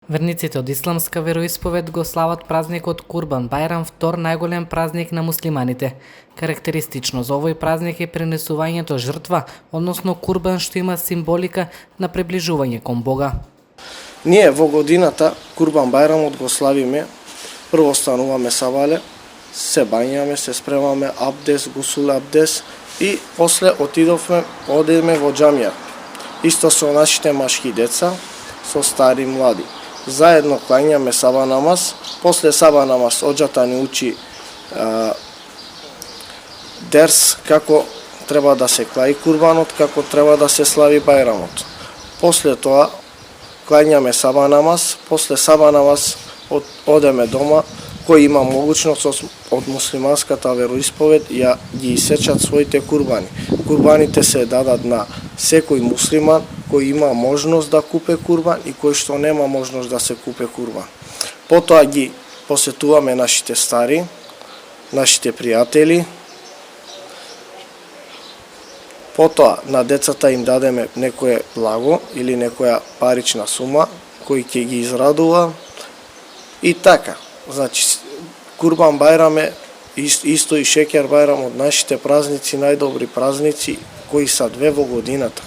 Верниците од исламска вероисповед го слават празникот Курбан Бајрам, втор најголем празник на муслиманите. Карактеристично за овој празник е пренесувањето жртва, односно курбан, што има символика на приближување кон Бога. Ние во годината Курбан Бајрамот го славиме, прво стануваме сабале, се бањаме, се спремаме абдес, гусул абдес и после одиме во џамија. Исто со нашите машки деца, со стари млади. Заедно клањаме саба намаз, после саба намаз оџата ни учи дерс како треба да се клаи курбанот, како треба да се слави бајрамот. После тоа клањаме саба намаз, после саба намаз одеме дома, кој има могуćност од муслиманската вероисповед ги исечат своите курбани. Курбаните се дадат на секој муслиман кој има можност да купе курбан и кој што нема можност да се купе курбан. Потоа ги посетуваме нашите стари, нашите пријатели. Потоа на децата им дадеме некое благо или некоја парична сума кој ќе ги израдува. И така, значи Курбан Бајрам е исто и Шекер Бајрам од нашите празници, најдобри празници кои са две во годината.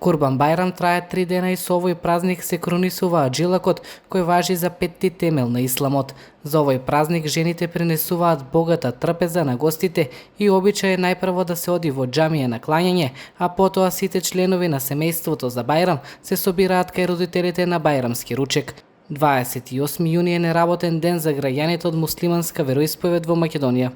Курбан Бајрам трае 3 дена и со овој празник се кронисува аджилакот кој важи за 5-ти темел на исламот. За овој празник жените пренесуваат богата трпеза на гостите и обичај е најпрво да се оди во џамија на клањање, а потоа сите членови на семејството за Бајрам се собираат кај родителите на бајрамски ручек. 28 јуни е неработен ден за граѓаните од муслиманска вероисповед во Македонија.